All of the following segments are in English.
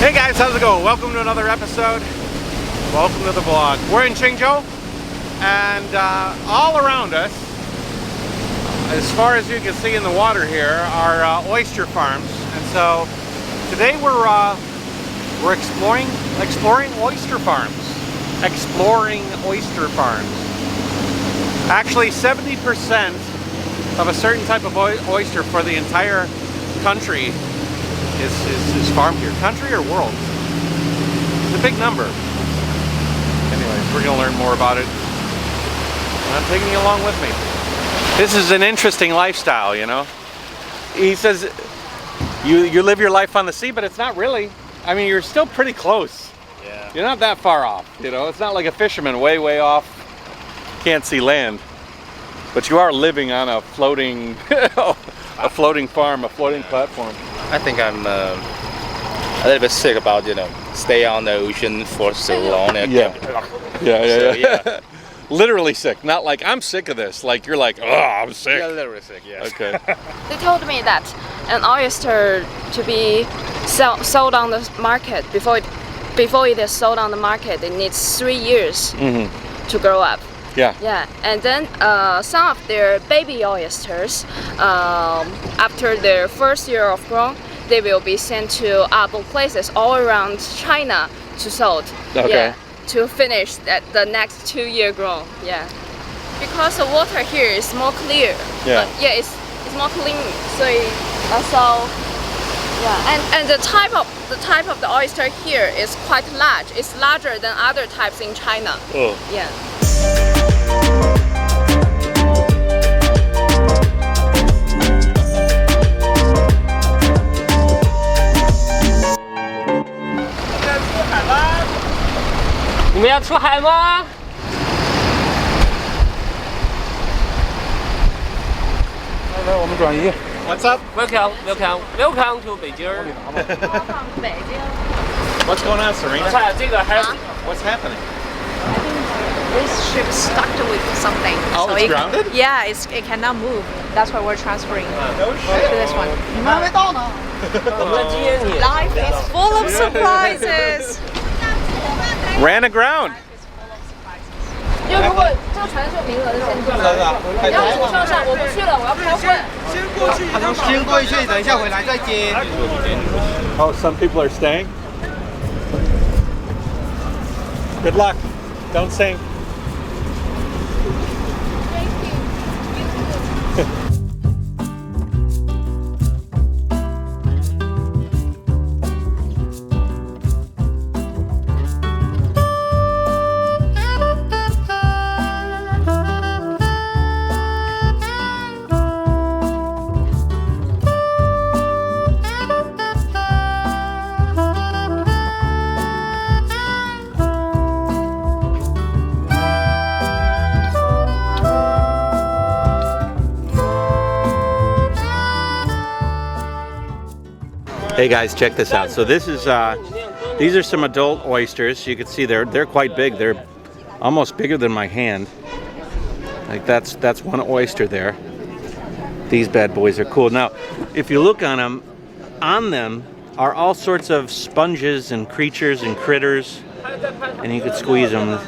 Hey guys, how's it going? Welcome to another episode. Welcome to the vlog. We're in Qingzhou, and all around us, as far as you can see in the water here, are oyster farms. And so today we're exploring oyster farms. Exploring oyster farms. Actually, 70% of a certain type of oyster for the entire country is farmed here. Country or world? It's a big number. Anyways, we're gonna learn more about it. And I'm taking you along with me. This is an interesting lifestyle, you know. He says you live your life on the sea, but it's not really. I mean, you're still pretty close. Yeah. You're not that far off, you know. It's not like a fisherman way off, can't see land. But you are living on a floating a floating farm, a floating platform. I think I'm a little bit sick about, stay on the ocean for so long. And Yeah. Literally sick, not like I'm sick of this. Like you're like, oh, I'm sick. Yeah, literally sick. Yeah. Okay. They told me that an oyster to be sold on the market before it is sold on the market, it needs 3 years to grow up. Yeah. Yeah, and then some of their baby oysters, after their first year of growth, they will be sent to other places all around China to sold. Okay. Yeah, to finish the next 2-year growth. Yeah, because the water here is more clear. Yeah. It's more clean. So yeah, and the type of the oyster here is quite large. It's larger than other types in China. Oh. Yeah. What's up? Welcome to Beijing. What's going on, Serena? What's happening? This ship stuck with something. Oh, it's grounded? Yeah, it cannot move. That's why we're transferring to this one. Life is full of surprises. Ran aground. 就如果这个传授名额是限制的，你要主上上，我不去了，我要开会。先过去，等一下回来再接。 Oh, some people are staying. Good luck. Don't sing. Hey guys, check this out. So this is these are some adult oysters. You can see they're quite big. They're almost bigger than my hand. Like that's one oyster there. These bad boys are cool. Now, if you look on them are all sorts of sponges and creatures and critters, and you could squeeze them.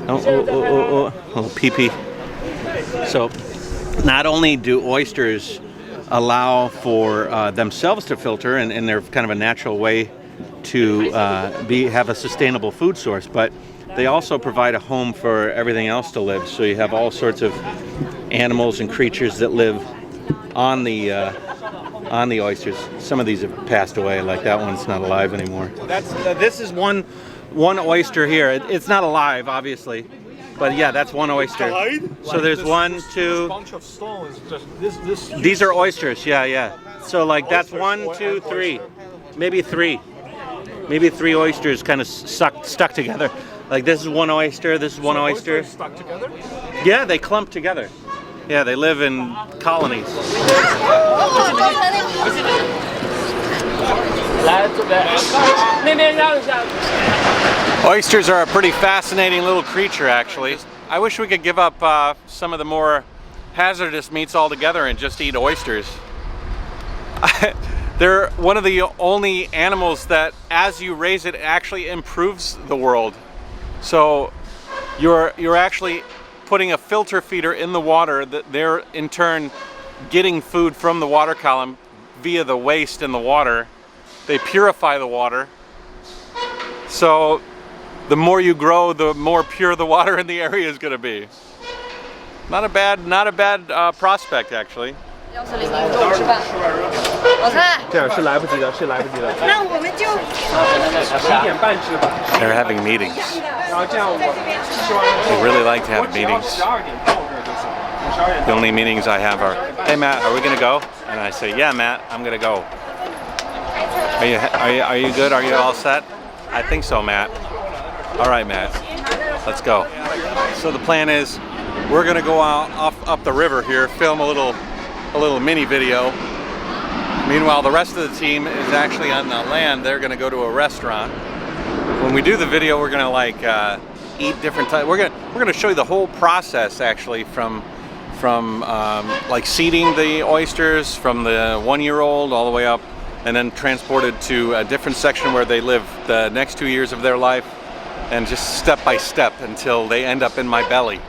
Oh, little pee-pee. So, not only do oysters allow for themselves to filter, and they're kind of a natural way to have a sustainable food source, but they also provide a home for everything else to live. So you have all sorts of animals and creatures that live on the oysters. Some of these have passed away, like that one's not alive anymore. This is one oyster here. It's not alive, obviously. But yeah, that's one oyster. So there's one, two. Bunch of stones. These are oysters. Yeah. So like that's 1, 2, 3, maybe three oysters kind of stuck together. Like this is one oyster. This is one oyster. Stuck together? Yeah, they clump together. Yeah, they live in colonies. Oysters are a pretty fascinating little creature, actually. I wish we could give up some of the more hazardous meats altogether and just eat oysters. They're one of the only animals that, as you raise it, actually improves the world. So you're actually putting a filter feeder in the water that they're in turn getting food from the water column via the waste in the water. They purify the water. So the more you grow, the more pure the water in the area is going to be. Not a bad prospect actually. 要是零零多吃饭，老蔡。这样是来不及的，是来不及的。那我们就11点半吃吧。 They're having meetings. 然后这样我吃完 They really like to have 只要 meetings. 12点到这儿就行。12点 The only meetings I have are, hey Matt, are we gonna go? And I say, yeah Matt, I'm gonna go. Are you good? Are you all set? I think so, Matt. All right, Matt. Let's go. So the plan is, we're gonna go out up the river here, film a little mini video. Meanwhile, the rest of the team is actually on the land. They're gonna go to a restaurant. When we do the video, we're gonna like eat different types. We're gonna show you the whole process actually from like seeding the oysters from the 1-year-old all the way up, and then transported to a different section where they live the next 2 years of their life, and just step by step until they end up in my belly.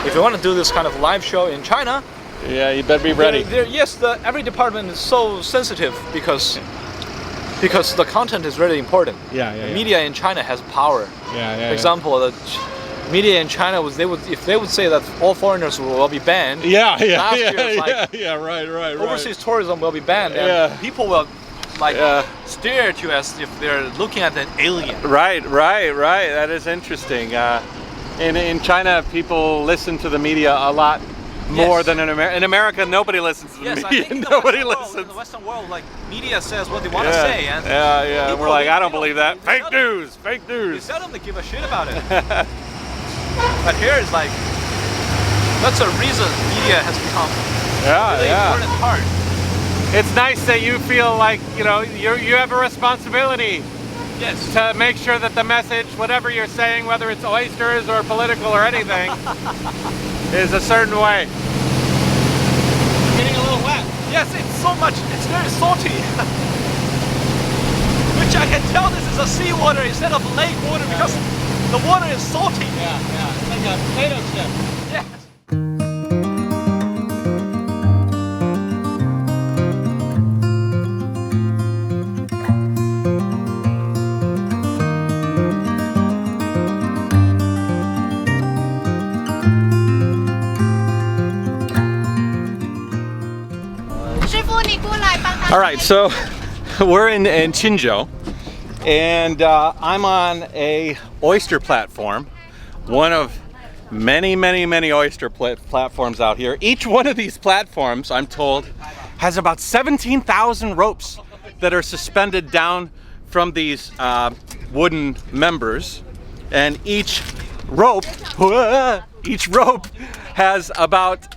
If you want to do this kind of live show in China, Yeah, you better be ready. yes, every department is so sensitive because the content is really important. Yeah. The media in China has power. Yeah. For example, the media in China if they would say that all foreigners will be banned. Yeah. Last year it's like Right. overseas tourism will be banned, and Yeah. people will like Yeah. stare at you as if they're looking at an alien. Right. That is interesting. In China, people listen to the media a lot more Yes. than in America. In America, nobody listens to the Yes, I media. think in the Nobody Western world, listens. in the Western world, like media says what they want to say, and Yeah. people, We're like, I don't they believe that. they Fake news. Fake They news. seldom give a shit about it. But here it's like that's a reason media has become a really important part. It's nice that you feel like you have a responsibility Yes. to make sure that the message, whatever you're saying, whether it's oysters or political or anything, is a certain way. Getting a little wet. Yes, it's very salty. Which I can tell this is a seawater instead of lake water because the water is salty. Yeah. It's like a potato chip. Yes. All right, so we're in Qinzhou, and I'm on a oyster platform, one of many oyster platforms out here. Each one of these platforms, I'm told, has about 17,000 ropes that are suspended down from these wooden members, and each rope has about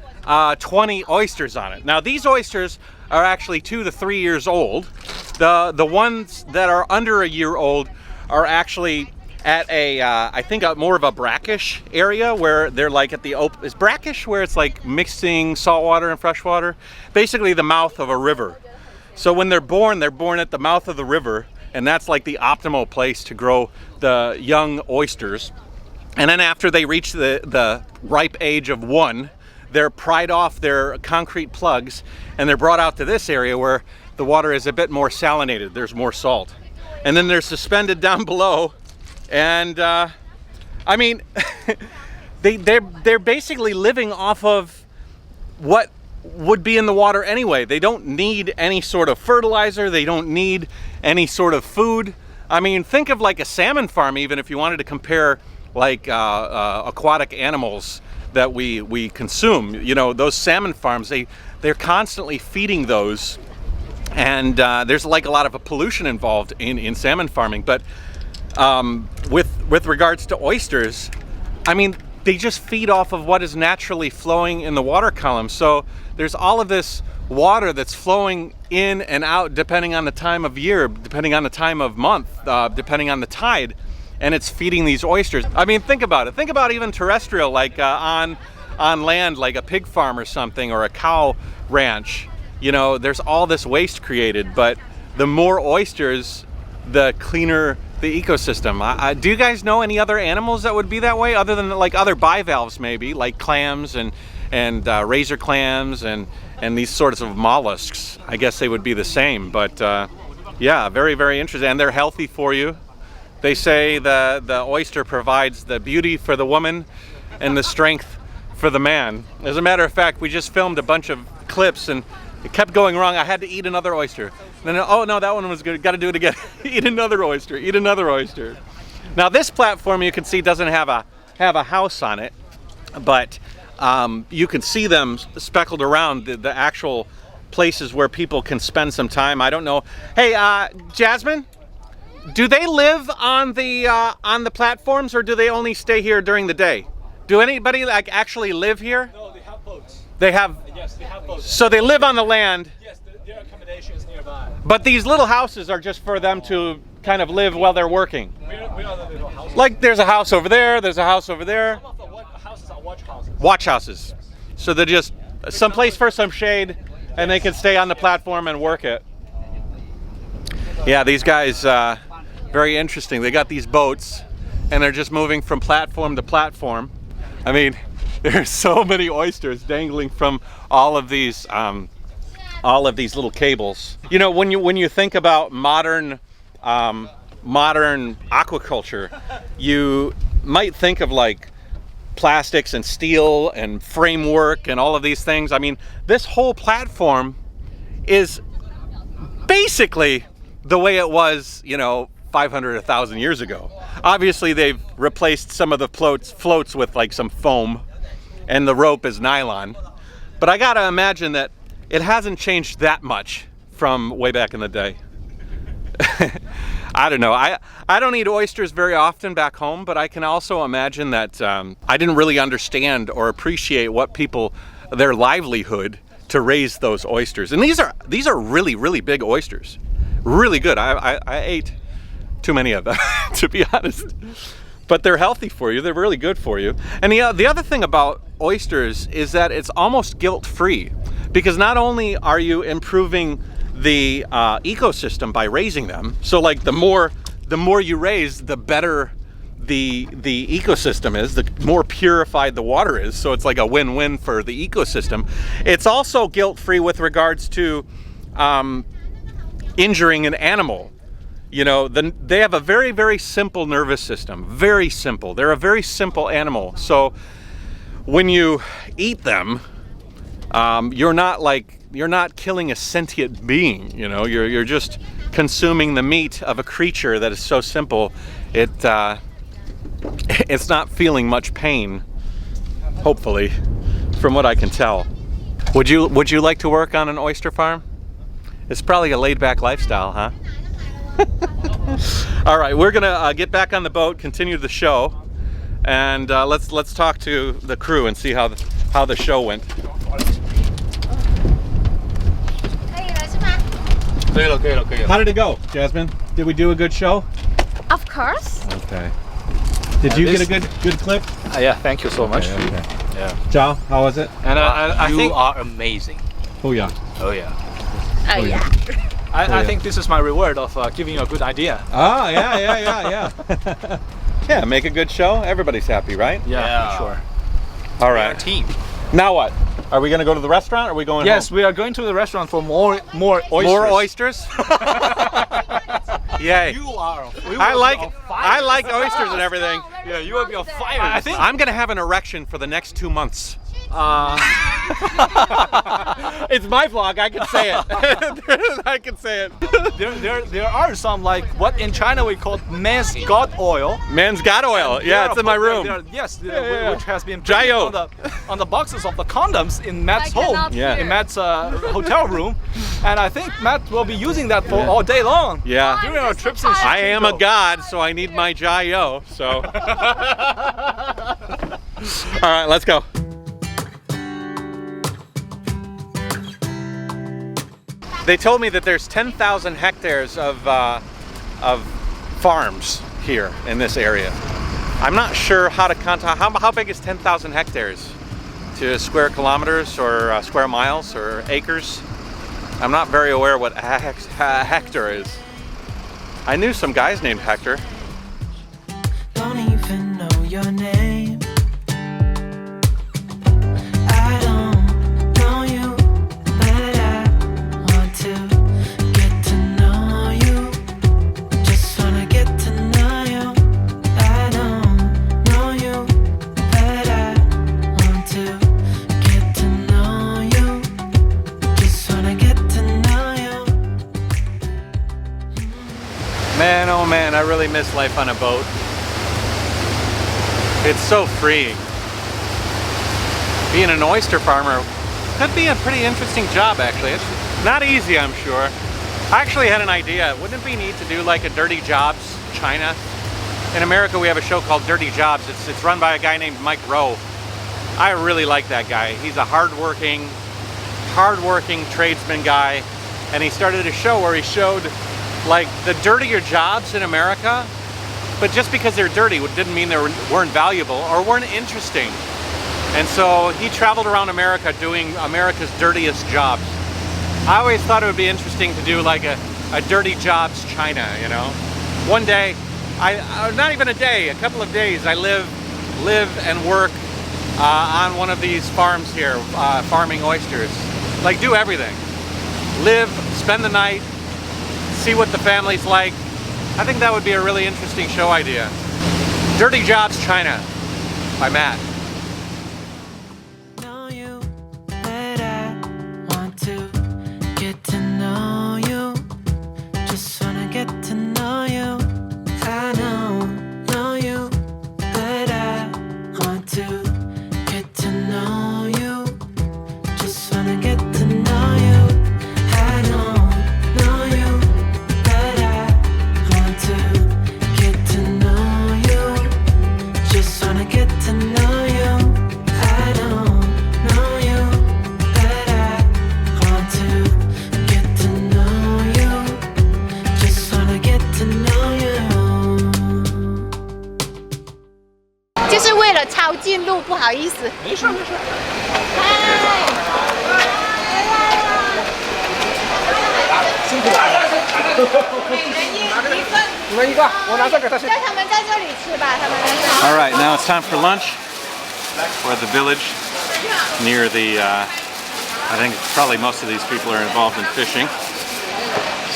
20 oysters on it. Now these oysters are actually 2 to 3 years old. The ones that are under a year old are actually at a I think more of a brackish area where they're like at the is brackish where it's like mixing saltwater and freshwater, basically the mouth of a river. So when they're born at the mouth of the river, and that's like the optimal place to grow the young oysters. And then after they reach the ripe age of 1, they're pried off their concrete plugs and they're brought out to this area where the water is a bit more salinated. There's more salt. And then they're suspended down below. And I mean, they're basically living off of what would be in the water anyway. They don't need any sort of fertilizer. They don't need any sort of food. I mean, think of like a salmon farm, even if you wanted to compare like aquatic animals that we consume. Those salmon farms, they're constantly feeding those, and there's like a lot of pollution involved in salmon farming. But with regards to oysters, I mean, they just feed off of what is naturally flowing in the water column. So there's all of this water that's flowing in and out depending on the time of year, depending on the time of month, depending on the tide. And it's feeding these oysters. I mean, think about it. Think about even terrestrial, like on land, like a pig farm or something, or a cow ranch. you know, there's all this waste created, but the more oysters, the cleaner the ecosystem. Do you guys know any other animals that would be that way, other than like other bivalves maybe, like clams and razor clams and these sorts of mollusks? I guess they would be the same, but yeah, very, very interesting. And they're healthy for you. They say the oyster provides the beauty for the woman and the strength for the man. As a matter of fact, we just filmed a bunch of clips and it kept going wrong. I had to eat another oyster. Then, oh no, that one was good. Got to do it again. Eat another oyster. Eat another oyster. Now this platform, you can see, doesn't have a house on it, but you can see them speckled around the actual places where people can spend some time. I don't know. Hey, Jasmine, do they live on the platforms, or do they only stay here during the day? Do anybody like actually live here? No, they have boats. They have. Yes, they have boats. So they live on the land. Yes, their accommodation is nearby. But these little houses are just for them to kind of live while they're working. We are the little houses. Like there's a house over there. There's a house over there. Some of the houses are watch houses. Watch houses. So they're just someplace for some shade, and they can stay on the platform and work it. Yeah, these guys, very interesting. They got these boats, and they're just moving from platform to platform. I mean, there's so many oysters dangling from all of these little cables. You know, when you think about modern aquaculture, you might think of like plastics and steel and framework and all of these things. I mean, this whole platform is basically the way it was, you know, 500, 1,000 years ago. Obviously, they've replaced some of the floats with like some foam, and the rope is nylon. But I gotta imagine that it hasn't changed that much from way back in the day. I don't know. I don't eat oysters very often back home, but I can also imagine that I didn't really understand or appreciate what their livelihood to raise those oysters. And these are really, really big oysters. Really good. I ate too many of them, to be honest. But they're healthy for you. They're really good for you. And the other thing about oysters is that it's almost guilt-free, because not only are you improving the ecosystem by raising them, so like the more you raise, the better the ecosystem is, the more purified the water is. So it's like a win-win for the ecosystem. It's also guilt-free with regards to injuring an animal. You know, they have a very, very simple nervous system. Very simple. They're a very simple animal. So when you eat them, you're not killing a sentient being. You know, you're just consuming the meat of a creature that is so simple. It's not feeling much pain, hopefully, from what I can tell. Would you like to work on an oyster farm? It's probably a laid-back lifestyle, huh? All right, we're gonna get back on the boat, continue the show, and let's talk to the crew and see how the show went. How did it go, Jasmine? Did we do a good show? Of course. Okay. Did you get a good clip? Yeah, thank you so much. Okay. Yeah. JaYoe, how was it? And I think you are amazing. Oh yeah. Oh yeah. Oh yeah. I think this is my reward of giving you a good idea. Oh yeah. Yeah, make a good show. Everybody's happy, right? Yeah. Sure. All Our right. team. Now what? Are we gonna go to the restaurant? Or are we going Yes, home? we are going to the restaurant for more oysters. More oysters? Yay. You are. I like oysters and everything. Yeah, you will be on fire. I think I'm gonna have an erection for the next 2 months. It's my vlog. I can say it. I can say it. There are some, like what in China we call men's god oil. Men's got oil. Yeah, it's in my room. Yes, yeah. which has been JaYoe. on the boxes of the condoms in Matt's home, Yeah. in Matt's hotel room, and I think Matt will be using that for all day long. Yeah. During our trips in I am a Qingzhou. god, so I need my JaYoe. So. All right, let's go. They told me that there's 10,000 hectares of farms here in this area. I'm not sure how to contact. How big is 10,000 hectares to square kilometers or square miles or acres? I'm not very aware what Hector is. I knew some guys named Hector. Don't even know your name. I don't know you, but I want to get to know you. Just wanna get to know you. I don't know you, but I want to get to know you. Just wanna get to know you. Man, oh man, I really miss life on a boat. It's so freeing. Being an oyster farmer could be a pretty interesting job, actually. It's not easy, I'm sure. I actually had an idea. Wouldn't it be neat to do like a Dirty Jobs China? In America, we have a show called Dirty Jobs. It's run by a guy named Mike Rowe. I really like that guy. He's a hardworking tradesman guy, and he started a show where he showed like the dirtier jobs in America, but just because they're dirty didn't mean they weren't valuable or weren't interesting. And so he traveled around America doing America's dirtiest jobs. I always thought it would be interesting to do like a Dirty Jobs China, you know. One day, not even a day, a couple of days, I live and work on one of these farms here, farming oysters. Like, do everything. Live, spend the night, see what the family's like. I think that would be a really interesting show idea. Dirty Jobs China by Matt. Know you, but I want to get to know you. Just wanna get to know you. I know you, but I want to get to know you. Just wanna get to know you. I know you, but I want to get to know you. Just wanna get to know you. I don't know you, but I want to get to know you. Just wanna get to know you. 就是为了抄近路，不好意思。没事没事。辛苦了。每人一份。你们一个，我拿这个，他是。让他们在这里吃吧，他们。 All right, now it's time for lunch. We're at the village near the, I think probably most of these people are involved in fishing.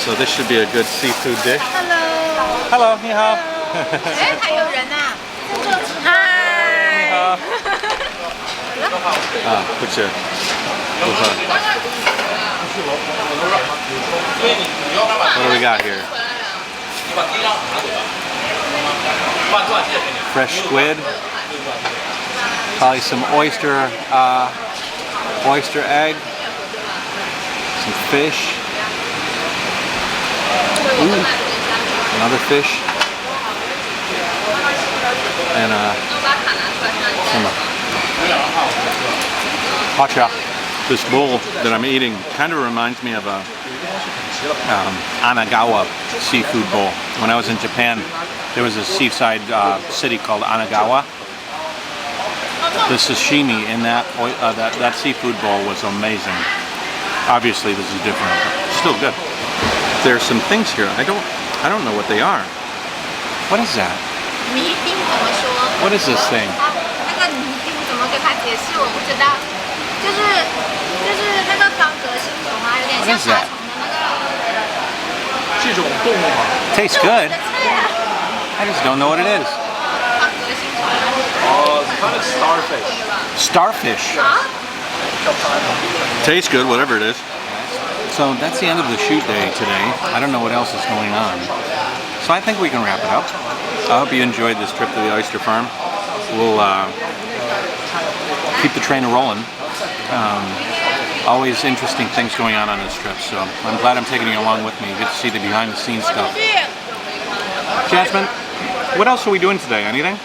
So this should be a good seafood dish. Hello。 Hello, 你好。哎，还有人呐。嗨。啊，不吃，不喝。What do we got here? Fresh squid. Probably some oyster egg. Some fish. Ooh, another fish. And some hacha. This bowl that I'm eating kind of reminds me of a Anagawa seafood bowl. When I was in Japan, there was a seaside city called Anagawa. The sashimi in that seafood bowl was amazing. Obviously, this is different, but still good. There's some things here. I don't know what they are. What is that? 泥丁怎么说？ What is this thing? 那个泥丁怎么跟他解释？我不知道。就是那个方格星虫啊，有点像爬虫的那个。这种动物吗？ Tastes good. I just don't know what it is. 方格星虫。It's kind of starfish. Starfish. Tastes good, whatever it is. So that's the end of the shoot day today. I don't know what else is going on. So I think we can wrap it up. I hope you enjoyed this trip to the oyster farm. We'll keep the train rolling. Always interesting things going on this trip, so I'm glad I'm taking you along with me. You get to see the behind the scenes stuff. Jasmine, what else are we doing today? Anything?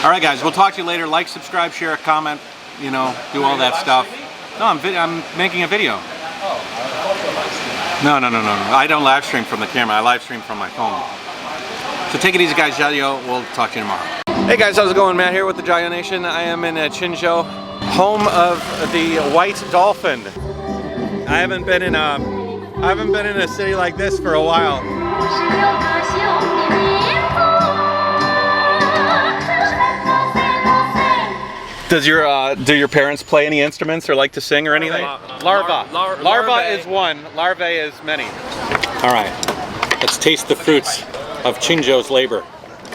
All right, guys, we'll talk to you later. Like, subscribe, share, comment, you know, do all that stuff. No, I'm making a video. No. I don't live stream from the camera. I live stream from my phone. So take it easy, guys. JaYoe. We'll talk to you tomorrow. Hey guys, how's it going? Matt here with the JaYoe Nation. I am in Qinzhou. home of the white dolphin. I haven't been in a city like this for a while. Do your parents play any instruments or like to sing or anything? Larva is one. Larvae is many. All right, let's taste the fruits of Qingzhou's labor.